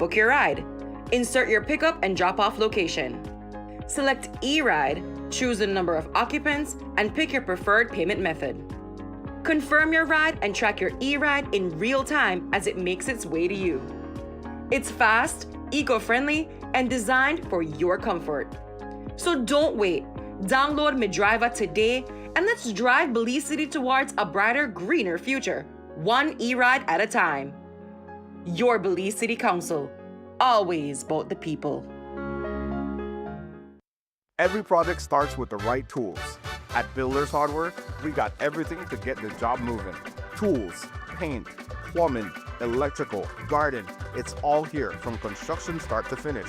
book your ride. Insert your pickup and drop-off location. Select E-Ride, choose the number of occupants, and pick your preferred payment method. Confirm your ride and track your E-Ride in real time as it makes its way to you. It's fast, eco-friendly, and designed for your comfort. So don't wait. Download Midriver today and let's drive Belize City towards a brighter, greener future, one E-Ride at a time. Your Belize City Council, always about the people. Every project starts with the right tools. At Builders Hardware, we got everything to get the job moving. Tools, paint, plumbing, electrical, garden, it's all here from construction start to finish.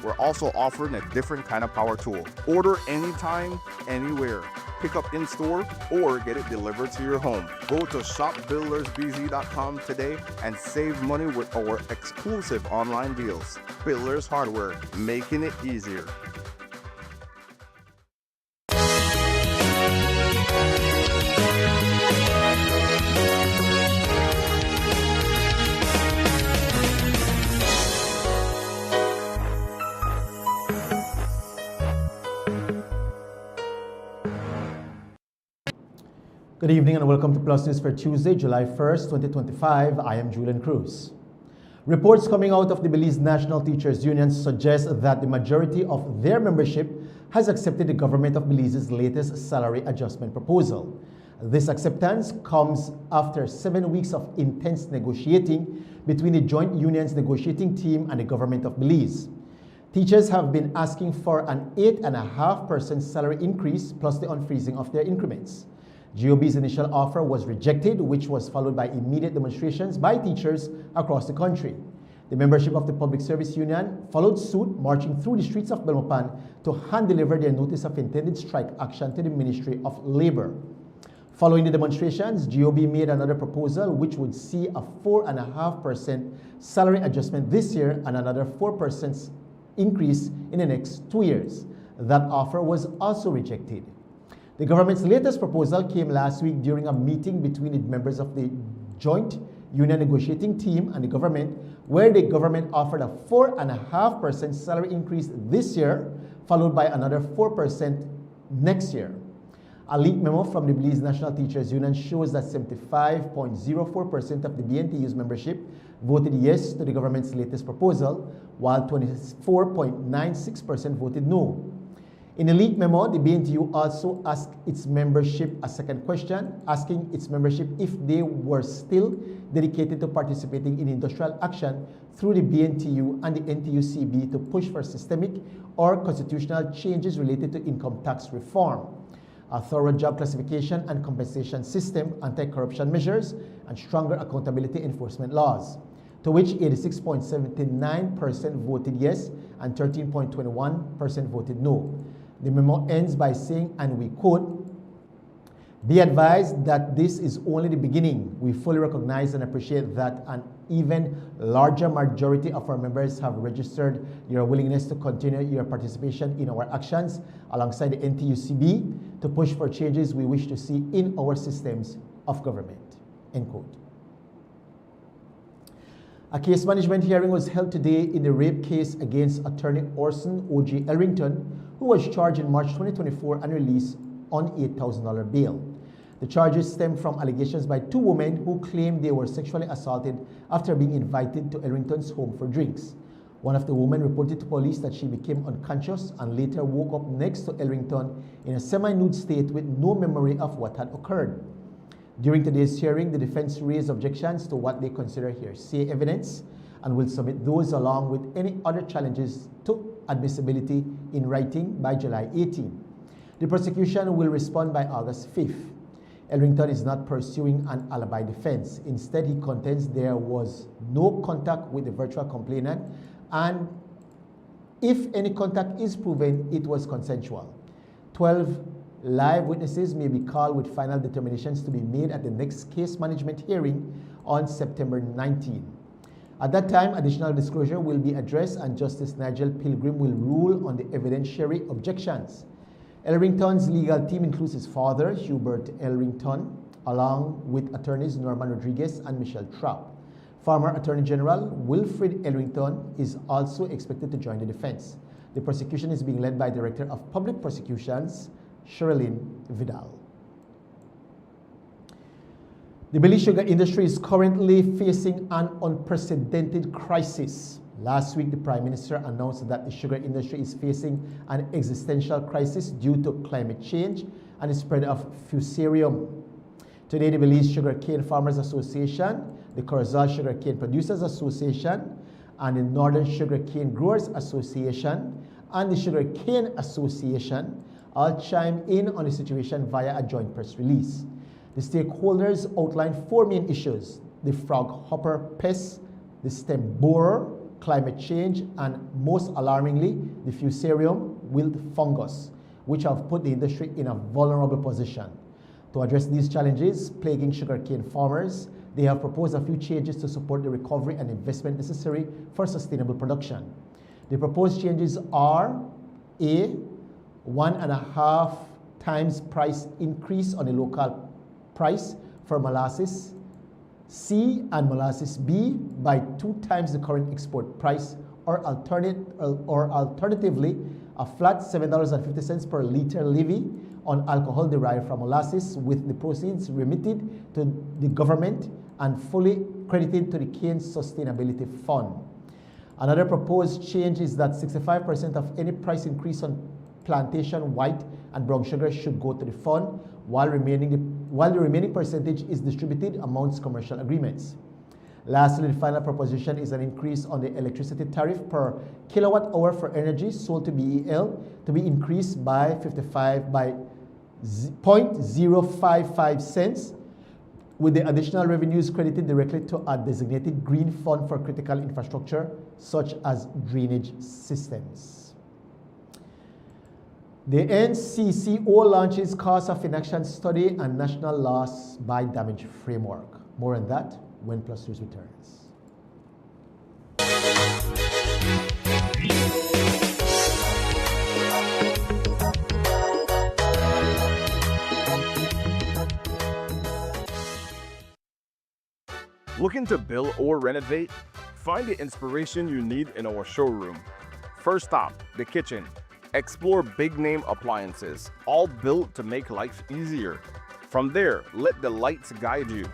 We're also offering a different kind of power tool. Order anytime, anywhere. Pick up in store or get it delivered to your home. Go to shopbuildersbz.com today and save money with our exclusive online deals. Builders Hardware, making it easier. Good evening and welcome to Plus News for Tuesday, July 1st, 2025. I am Julian Cruz. Reports coming out of the Belize National Teachers Union suggest that the majority of their membership has accepted the government of Belize's latest salary adjustment proposal. This acceptance comes after 7 weeks of intense negotiating between the joint union's negotiating team and the government of Belize. Teachers have been asking for an 8.5% salary increase plus the unfreezing of their increments. GOB's initial offer was rejected, which was followed by immediate demonstrations by teachers across the country. The membership of the Public Service Union followed suit, marching through the streets of Belmopan to hand-deliver their notice of intended strike action to the Ministry of Labor. Following the demonstrations, GOB made another proposal which would see a 4.5% salary adjustment this year and another 4% increase in the next 2 years. That offer was also rejected. The government's latest proposal came last week during a meeting between the members of the joint union negotiating team and the government, where the government offered a 4.5% salary increase this year, followed by another 4% next year. A leaked memo from the Belize National Teachers Union shows that 75.04% of the BNTU's membership voted yes to the government's latest proposal, while 24.96% voted no. In the leaked memo, the BNTU also asked its membership a second question, asking its membership if they were still dedicated to participating in industrial action through the BNTU and the NTUCB to push for systemic or constitutional changes related to income tax reform, a thorough job classification and compensation system, anti-corruption measures, and stronger accountability enforcement laws, to which 86.79% voted yes and 13.21% voted no. The memo ends by saying, and we quote, "Be advised that this is only the beginning. We fully recognize and appreciate that an even larger majority of our members have registered your willingness to continue your participation in our actions alongside the NTUCB to push for changes we wish to see in our systems of government." End quote. A case management hearing was held today in the rape case against attorney Orson O.G. Elrington, who was charged in March 2024 and released on $8,000 bail. The charges stem from allegations by two women who claimed they were sexually assaulted after being invited to Elrington's home for drinks. One of the women reported to police that she became unconscious and later woke up next to Elrington in a semi-nude state with no memory of what had occurred. During today's hearing, the defense raised objections to what they consider hearsay evidence and will submit those along with any other challenges to admissibility in writing by July 18. The prosecution will respond by August 5th. Elrington is not pursuing an alibi defense. Instead, he contends there was no contact with the virtual complainant, and if any contact is proven, it was consensual. 12 live witnesses may be called with final determinations to be made at the next case management hearing on September 19. At that time, additional disclosure will be addressed and Justice Nigel Pilgrim will rule on the evidentiary objections. Elrington's legal team includes his father, Hubert Elrington, along with attorneys Norman Rodriguez and Michelle Trapp. Former Attorney General Wilfred Elrington is also expected to join the defense. The prosecution is being led by Director of Public Prosecutions, Sherilyn Vidal. The Belize sugar industry is currently facing an unprecedented crisis. Last week, the Prime Minister announced that the sugar industry is facing an existential crisis due to climate change and the spread of fusarium. Today, the Belize Sugarcane Farmers Association, the Corozal Sugarcane Producers Association, and the Northern Sugarcane Growers Association, and the Sugarcane Association all chimed in on the situation via a joint press release. The stakeholders outlined 4 main issues: the frog hopper pest, the stem borer, climate change, and most alarmingly, the fusarium wilt fungus, which have put the industry in a vulnerable position. To address these challenges plaguing sugarcane farmers, they have proposed a few changes to support the recovery and investment necessary for sustainable production. The proposed changes are: A, 1.5 times price increase on the local price for molasses, C and molasses B by 2 times the current export price, or alternatively, a flat $7.50 per liter levy on alcohol derived from molasses, with the proceeds remitted to the government and fully credited to the Cane Sustainability Fund. Another proposed change is that 65% of any price increase on plantation white and brown sugar should go to the fund, while the remaining percentage is distributed amongst commercial agreements. Lastly, the final proposition is an increase on the electricity tariff per kilowatt hour for energy sold to BEL to be increased by 0.055 cents, with the additional revenues credited directly to a designated green fund for critical infrastructure such as drainage systems. The NCCO launches cost of inaction study and national loss by damage framework. More on that when Plustv returns. Looking to build or renovate? Find the inspiration you need in our showroom. First stop, the kitchen. Explore big-name appliances, all built to make life easier. From there, let the lights guide you.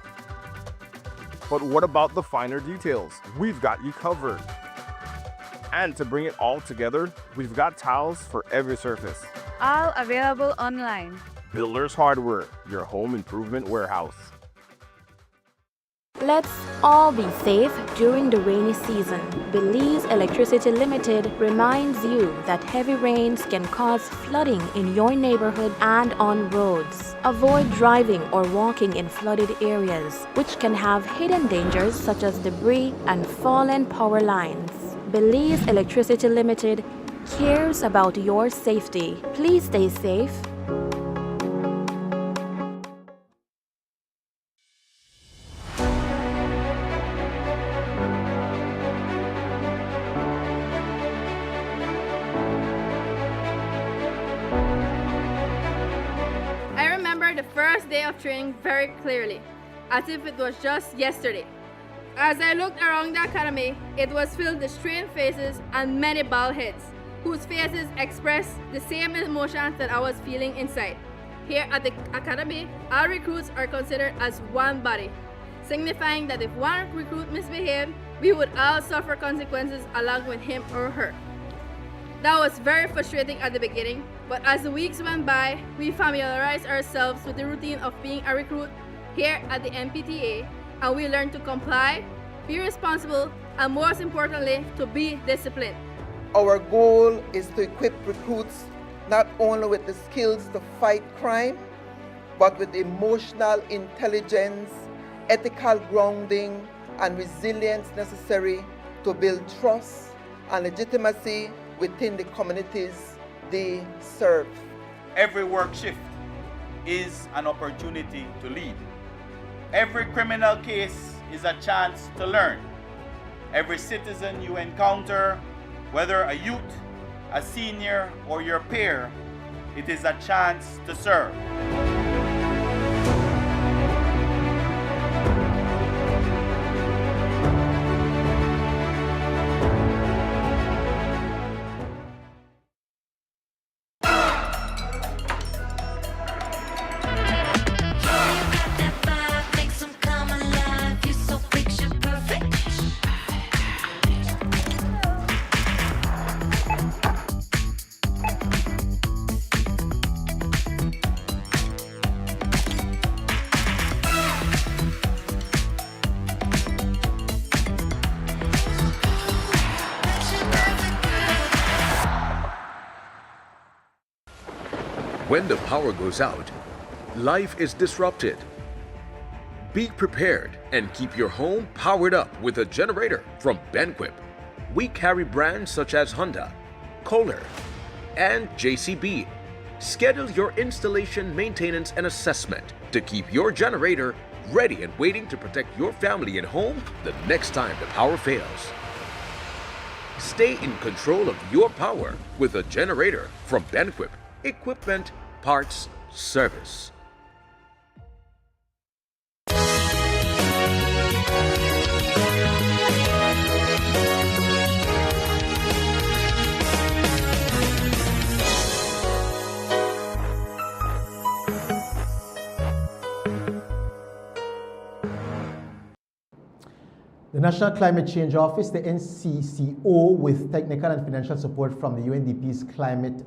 But what about the finer details? We've got you covered. And to bring it all together, we've got tiles for every surface. All available online. Builders Hardware, your home improvement warehouse. Let's all be safe during the rainy season. Belize Electricity Limited reminds you that heavy rains can cause flooding in your neighborhood and on roads. Avoid driving or walking in flooded areas, which can have hidden dangers such as debris and fallen power lines. Belize Electricity Limited cares about your safety. Please stay safe. The first day of training very clearly, as if it was just yesterday. As I looked around the academy, it was filled with strained faces and many bald heads, whose faces expressed the same emotions that I was feeling inside. Here at the academy, all recruits are considered as one body, signifying that if one recruit misbehaved, we would all suffer consequences along with him or her. That was very frustrating at the beginning, but as the weeks went by, we familiarized ourselves with the routine of being a recruit here at the MPTA, and we learned to comply, be responsible, and most importantly, to be disciplined. Our goal is to equip recruits not only with the skills to fight crime, but with emotional intelligence, ethical grounding, and resilience necessary to build trust and legitimacy within the communities they serve. Every work shift is an opportunity to lead. Every criminal case is a chance to learn. Every citizen you encounter, whether a youth, a senior, or your peer, it is a chance to serve. When the power goes out, life is disrupted. Be prepared and keep your home powered up with a generator from Benquip. We carry brands such as Honda, Kohler, and JCB. Schedule your installation, maintenance, and assessment to keep your generator ready and waiting to protect your family and home the next time the power fails. Stay in control of your power with a generator from Benquip. Equipment, parts, service. The National Climate Change Office, the NCCO, with technical and financial support from the UNDP's Climate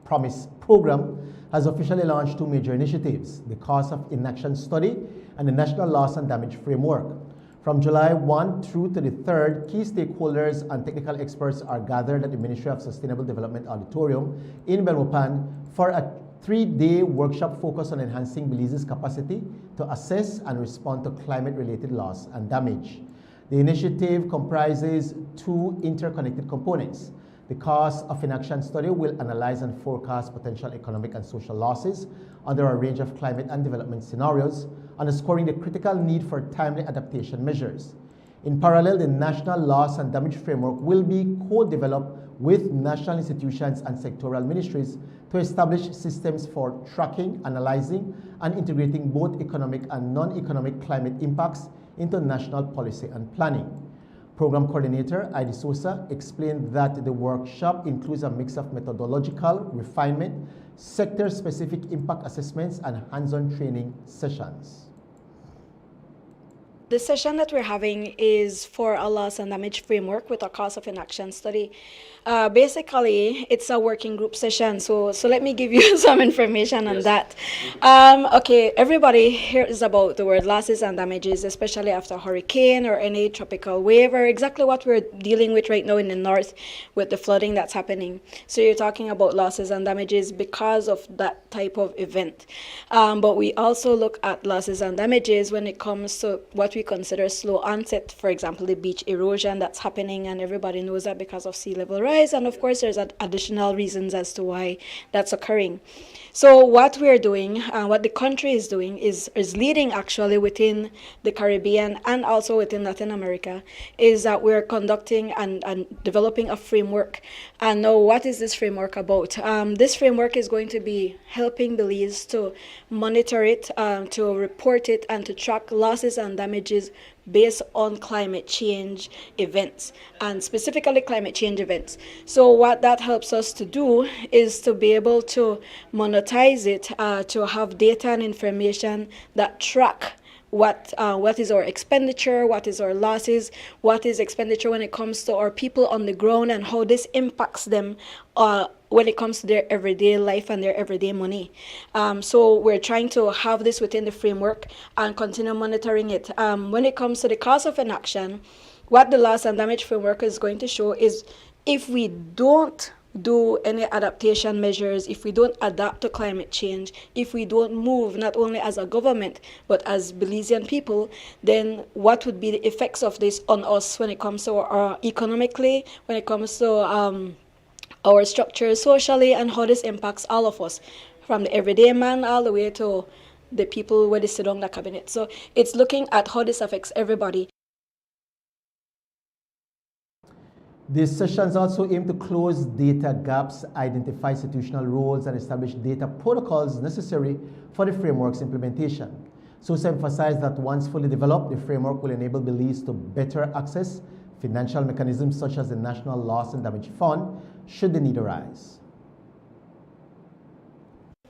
Promise program, has officially launched two major initiatives, the Cost of Inaction Study and the National Loss and Damage Framework. From July 1 through to the 3rd, key stakeholders and technical experts are gathered at the Ministry of Sustainable Development Auditorium in Belmopan for a 3-day workshop focused on enhancing Belize's capacity to assess and respond to climate-related loss and damage. The initiative comprises two interconnected components. The Cost of Inaction Study will analyze and forecast potential economic and social losses under a range of climate and development scenarios, underscoring the critical need for timely adaptation measures. In parallel, the National Loss and Damage Framework will be co-developed with national institutions and sectoral ministries to establish systems for tracking, analyzing, and integrating both economic and non-economic climate impacts into national policy and planning. Program Coordinator Heidi Sosa explained that the workshop includes a mix of methodological refinement, sector-specific impact assessments, and hands-on training sessions. The session that we're having is for a loss and damage framework with a cost of inaction study. Basically, it's a working group session, so let me give you some information on that. Okay, everybody hears about the word losses and damages, especially after a hurricane or any tropical wave, or exactly what we're dealing with right now in the north with the flooding that's happening. So you're talking about losses and damages because of that type of event. But we also look at losses and damages when it comes to what we consider slow onset, for example, the beach erosion that's happening, and everybody knows that because of sea level rise, and of course there's additional reasons as to why that's occurring. So what we're doing, what the country is doing is leading actually within the Caribbean and also within Latin America, is that we're conducting and developing a framework. And now what is this framework about? This framework is going to be helping Belize to monitor it, to report it, and to track losses and damages based on climate change events, and specifically climate change events. So what that helps us to do is to be able to monetize it, to have data and information that track what is our expenditure, what is our losses, what is expenditure when it comes to our people on the ground, and how this impacts them when it comes to their everyday life and their everyday money. So we're trying to have this within the framework and continue monitoring it. When it comes to the cost of inaction, what the loss and damage framework is going to show is if we don't do any adaptation measures, if we don't adapt to climate change, if we don't move not only as a government but as Belizean people, then what would be the effects of this on us when it comes to our economically, when it comes to our structure socially, and how this impacts all of us, from the everyday man all the way to the people where they sit on the cabinet. So it's looking at how this affects everybody. These sessions also aim to close data gaps, identify institutional roles, and establish data protocols necessary for the framework's implementation. Sosa emphasized that once fully developed, the framework will enable Belize to better access financial mechanisms such as the National Loss and Damage Fund, should the need arise.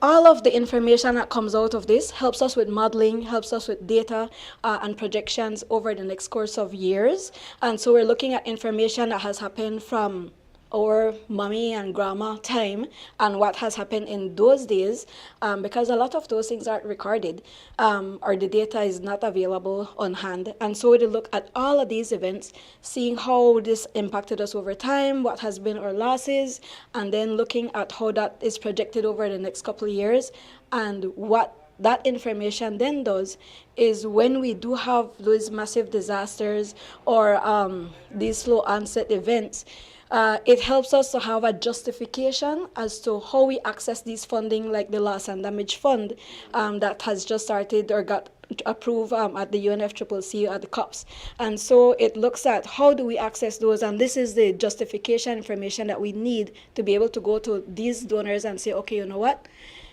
All of the information that comes out of this helps us with modeling, helps us with data and projections over the next course of years. And so we're looking at information that has happened from our mommy and grandma time and what has happened in those days, because a lot of those things aren't recorded, or the data is not available on hand. And so to look at all of these events, seeing how this impacted us over time, what has been our losses, and then looking at how that is projected over the next couple of years, and what that information then does is when we do have those massive disasters or these slow onset events, it helps us to have a justification as to how we access these funding, like the loss and damage fund that has just started or got approved at the UNFCCC at the COPs. And so it looks at how do we access those, and this is the justification information that we need to be able to go to these donors and say, okay, you know what?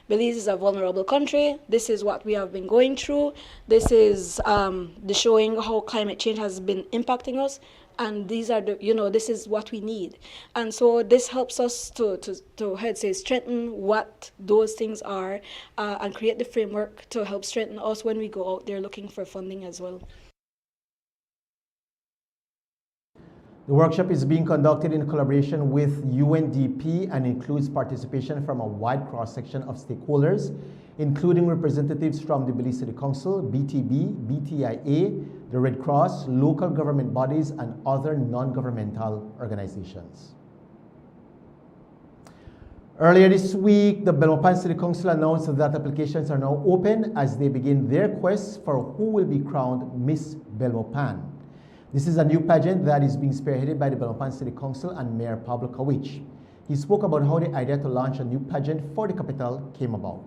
Belize is a vulnerable country. This is what we have been going through. This is the showing how climate change has been impacting us. And these are the, this is what we need. And so this helps us to strengthen what those things are and create the framework to help strengthen us when we go out there looking for funding as well. The workshop is being conducted in collaboration with UNDP and includes participation from a wide cross-section of stakeholders, including representatives from the Belize City Council, BTB, BTIA, the Red Cross, local government bodies, and other non-governmental organizations. Earlier this week, the Belmopan City Council announced that applications are now open as they begin their quest for who will be crowned Miss Belmopan. This is a new pageant that is being spearheaded by the Belmopan City Council and Mayor Pablo Kawich. He spoke about how the idea to launch a new pageant for the capital came about.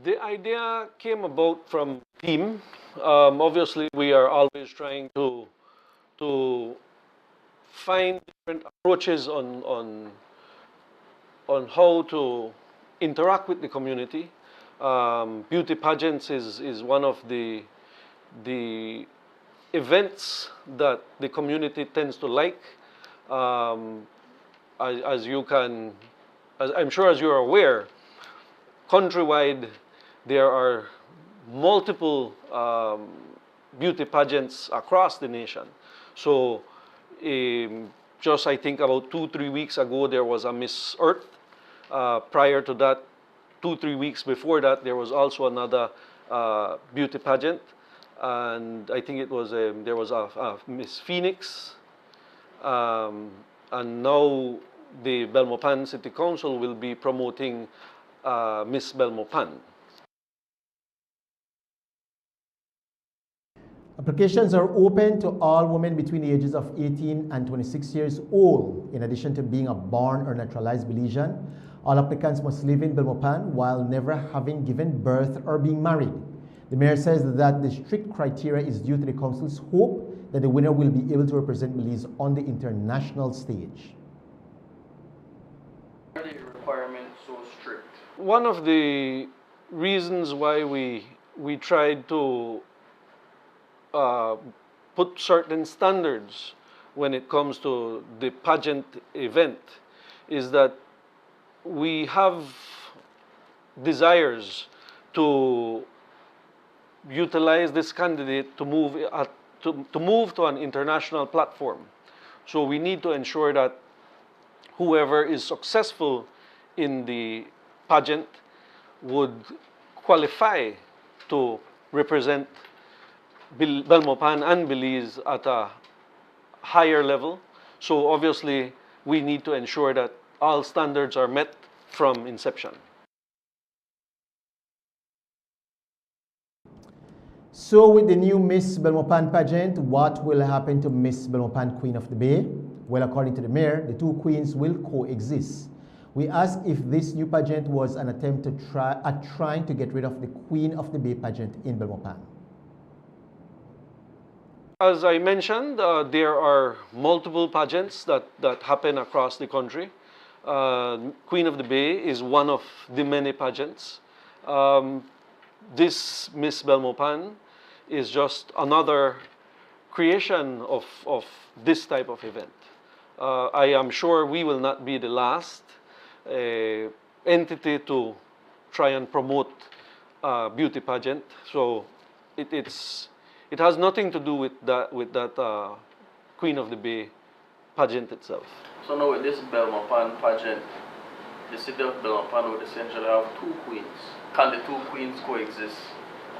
The idea came about from team. Obviously, we are always trying to find different approaches on how to interact with the community. Beauty pageants is one of the events that the community tends to like. As I'm sure as you're aware, countrywide there are multiple beauty pageants across the nation. So just I think about 2-3 weeks ago there was a Miss Earth. Prior to that, 2-3 weeks before that, there was also another beauty pageant. And I think it was there was a Miss Phoenix, and now the Belmopan City Council will be promoting Miss Belmopan. Applications are open to all women between the ages of 18 and 26 years old. In addition to being a born or naturalized Belizean, all applicants must live in Belmopan while never having given birth or being married. The mayor says that the strict criteria is due to the council's hope that the winner will be able to represent Belize on the international stage. Why are the requirements so strict? One of the reasons why we tried to put certain standards when it comes to the pageant event is that we have desires to utilize this candidate to move to an international platform. So we need to ensure that whoever is successful in the pageant would qualify to represent Belmopan and Belize at a higher level. So obviously we need to ensure that all standards are met from inception. So with the new Miss Belmopan pageant, what will happen to Miss Belmopan Queen of the Bay? Well, according to the mayor, the two queens will coexist. We asked if this new pageant was an attempt at trying to get rid of the Queen of the Bay pageant in Belmopan. As I mentioned, there are multiple pageants that happen across the country. Queen of the Bay is one of the many pageants. This Miss Belmopan is just another creation of this type of event. I am sure we will not be the last entity to try and promote beauty pageant. So it has nothing to do with that Queen of the Bay pageant itself. So now with this Belmopan pageant, the city of Belmopan would essentially have two queens. Can the two queens coexist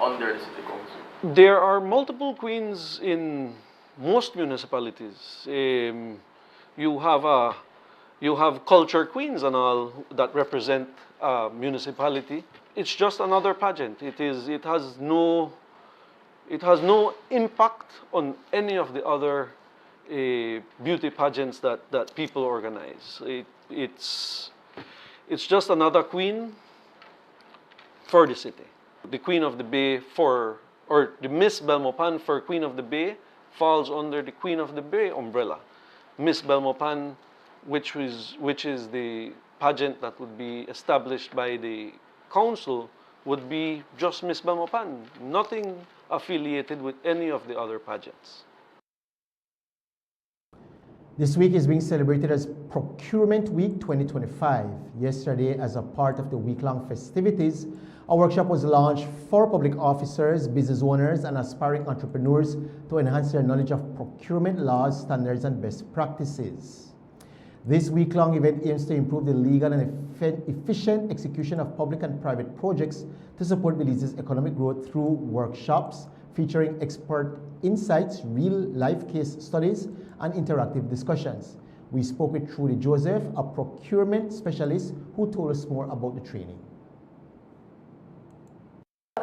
under the city council? There are multiple queens in most municipalities. You have culture queens and all that represent a municipality. It's just another pageant. It has no impact on any of the other beauty pageants that people organize. It's just another queen for the city. The Queen of the Bay or the Miss Belmopan for Queen of the Bay falls under the Queen of the Bay umbrella. Miss Belmopan, which is the pageant that would be established by the council, would be just Miss Belmopan, nothing affiliated with any of the other pageants. This week is being celebrated as Procurement Week 2025. Yesterday, as a part of the week-long festivities, a workshop was launched for public officers, business owners, and aspiring entrepreneurs to enhance their knowledge of procurement laws, standards, and best practices. This week-long event aims to improve the legal and efficient execution of public and private projects to support Belize's economic growth through workshops featuring expert insights, real-life case studies, and interactive discussions. We spoke with Trudy Joseph, a procurement specialist, who told us more about the training.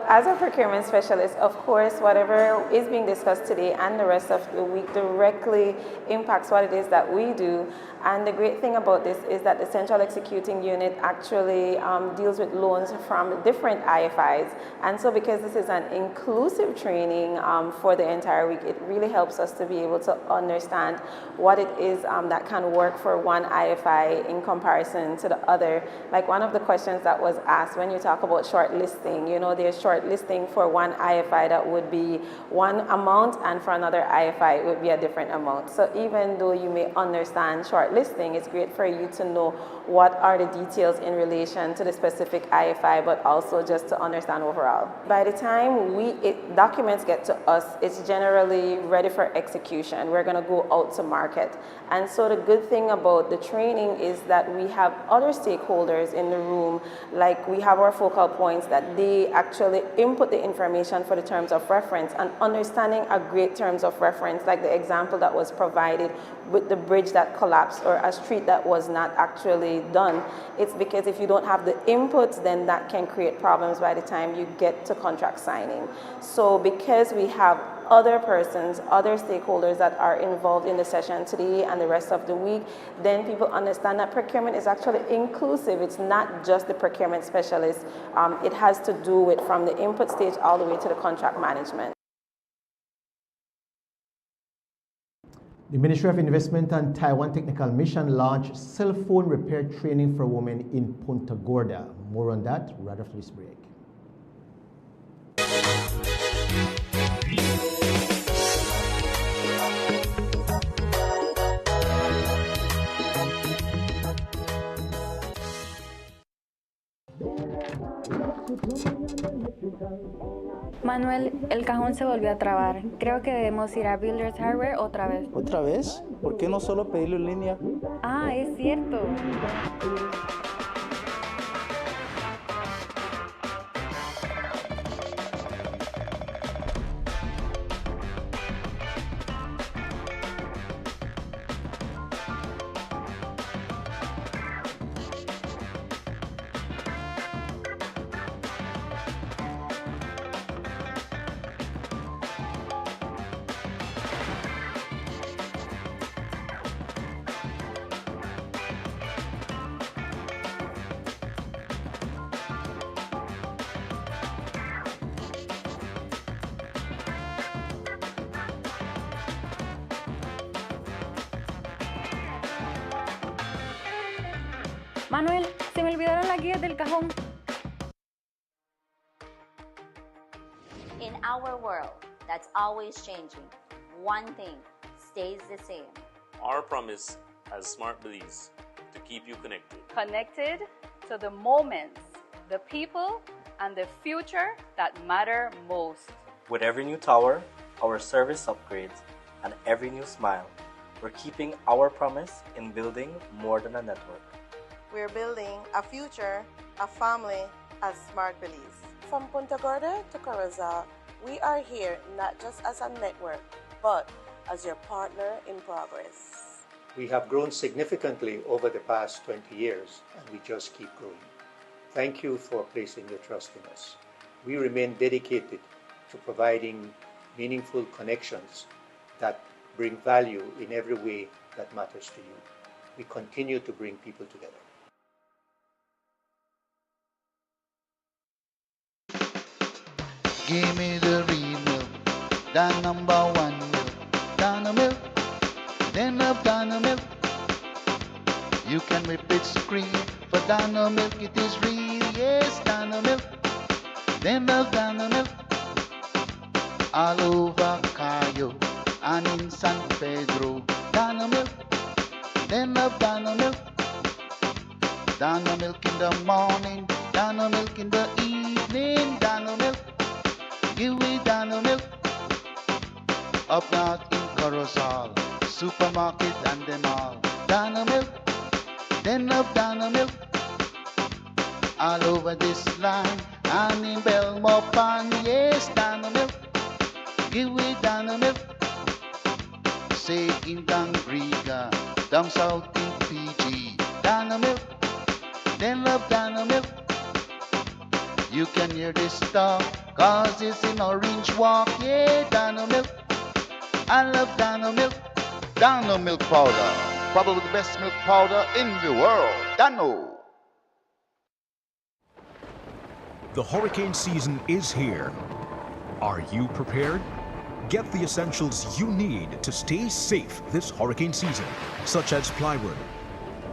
As a procurement specialist, of course, whatever is being discussed today and the rest of the week directly impacts what it is that we do. And the great thing about this is that the Central Executing Unit actually deals with loans from different IFIs. And so because this is an inclusive training for the entire week, it really helps us to be able to understand what it is that can work for one IFI in comparison to the other. Like one of the questions that was asked when you talk about shortlisting, you know, there's shortlisting for one IFI that would be one amount, and for another IFI it would be a different amount. So even though you may understand shortlisting, it's great for you to know what are the details in relation to the specific IFI, but also just to understand overall. By the time documents get to us, it's generally ready for execution. We're going to go out to market. And so the good thing about the training is that we have other stakeholders in the room, like we have our focal points that they actually input the information for the terms of reference, and understanding a great terms of reference, like the example that was provided with the bridge that collapsed or a street that was not actually done. It's because if you don't have the inputs, then that can create problems by the time you get to contract signing. So because we have other persons, other stakeholders that are involved in the session today and the rest of the week, then people understand that procurement is actually inclusive. It's not just the procurement specialist. It has to do with from the input stage all the way to the contract management. The Ministry of Investment and Taiwan Technical Mission launched cell phone repair training for women in Punta Gorda. More on that right after this break. Manuel, el cajón se volvió a trabar. Creo que debemos ir a Builders Hardware otra vez. ¿Otra vez? ¿Por qué no solo pedirlo en línea? Ah, es cierto. Manuel, se me olvidaron las guías del cajón. In our world that's always changing, one thing stays the same. Our promise as Smart Belize to keep you connected. Connected to the moments, the people, and the future that matter most. With every new tower, our service upgrades, and every new smile, we're keeping our promise in building more than a network. We're building a future, a family as Smart Belize. From Punta Gorda to Corozal, we are here not just as a network, but as your partner in progress. We have grown significantly over the past 20 years, and we just keep growing. Thank you for placing your trust in us. We remain dedicated to providing meaningful connections that bring value in every way that matters to you. We continue to bring people together. Give me the real milk, the #1 milk, Dano milk, then love Dano milk. You can whip it cream, but Dano milk it is real, yes, Dano milk, then love Dano milk. All over Cayo and in San Pedro, Dano milk, then love Dano milk. Dano milk in the morning, Dano milk in the evening, Dano milk. Give me Dano milk. Up north in Corozal, supermarket and them all. Dano milk, then love Dano milk. All over this land and in Belmopan, yes, Dano milk. Give me Dano milk. Say in Dangriga, down south in PG, Dano milk, then love Dano milk. You can hear this stuff, cause it's in Orange Walk, yeah, Dano milk. I love Dano milk. Dano milk powder, probably the best milk powder in the world. Dano. The hurricane season is here. Are you prepared? Get the essentials you need to stay safe this hurricane season, such as plywood,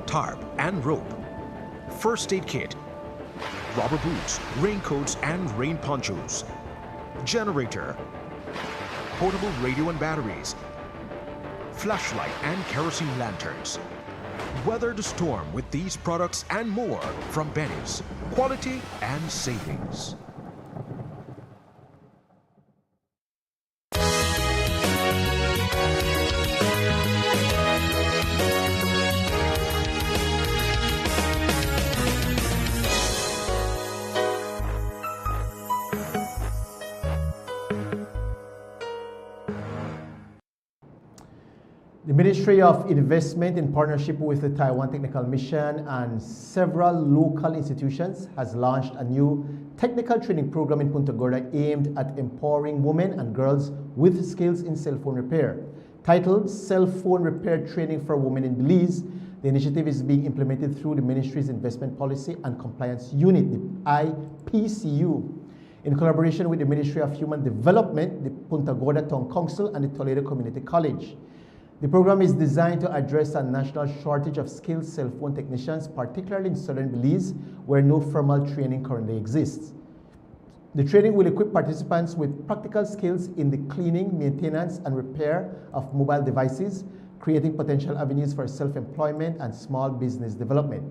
tarp and rope, first aid kit, rubber boots, raincoats and rain ponchos, generator, portable radio and batteries, flashlight and kerosene lanterns. Weather the storm with these products and more from Benny's. Quality and savings. The Ministry of Investment, in partnership with the Taiwan Technical Mission and several local institutions, has launched a new technical training program in Punta Gorda aimed at empowering women and girls with skills in cell phone repair. Titled Cell Phone Repair Training for Women in Belize, the initiative is being implemented through the Ministry's Investment Policy and Compliance Unit, the IPCU, in collaboration with the Ministry of Human Development, the Punta Gorda Town Council, and the Toledo Community College. The program is designed to address a national shortage of skilled cell phone technicians, particularly in southern Belize, where no formal training currently exists. The training will equip participants with practical skills in the cleaning, maintenance, and repair of mobile devices, creating potential avenues for self-employment and small business development.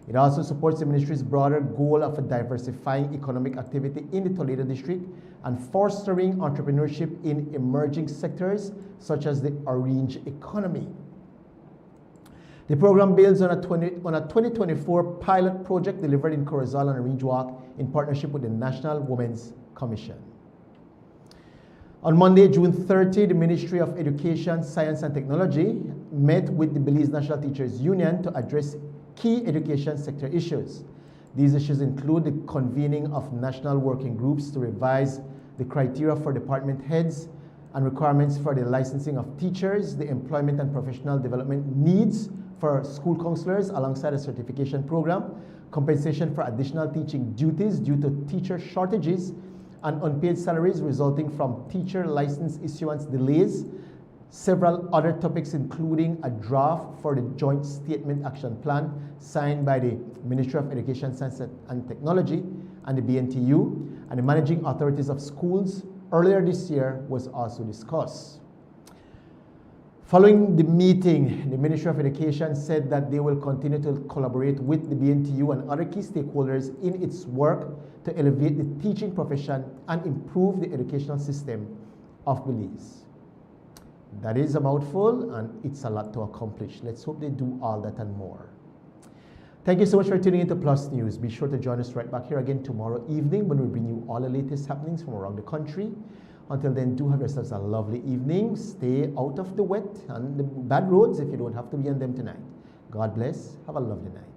It also supports the ministry's broader goal of diversifying economic activity in the Toledo district and fostering entrepreneurship in emerging sectors such as the orange economy. The program builds on a 2024 pilot project delivered in Corozal and Orange Walk in partnership with the National Women's Commission. On Monday, June 30, the Ministry of Education, Science and Technology met with the Belize National Teachers Union to address key education sector issues. These issues include the convening of national working groups to revise the criteria for department heads and requirements for the licensing of teachers, the employment and professional development needs for school counselors alongside a certification program, compensation for additional teaching duties due to teacher shortages, and unpaid salaries resulting from teacher license issuance delays. Several other topics, including a draft for the Joint Statement Action Plan signed by the Ministry of Education, Science and Technology and the BNTU and the managing authorities of schools earlier this year was also discussed. Following the meeting, the Ministry of Education said that they will continue to collaborate with the BNTU and other key stakeholders in its work to elevate the teaching profession and improve the educational system of Belize. That is a mouthful, and it's a lot to accomplish. Let's hope they do all that and more. Thank you so much for tuning into Plus News. Be sure to join us right back here again tomorrow evening when we bring you all the latest happenings from around the country. Until then, do have yourselves a lovely evening. Stay out of the wet and the bad roads if you don't have to be on them tonight. God bless. Have a lovely night.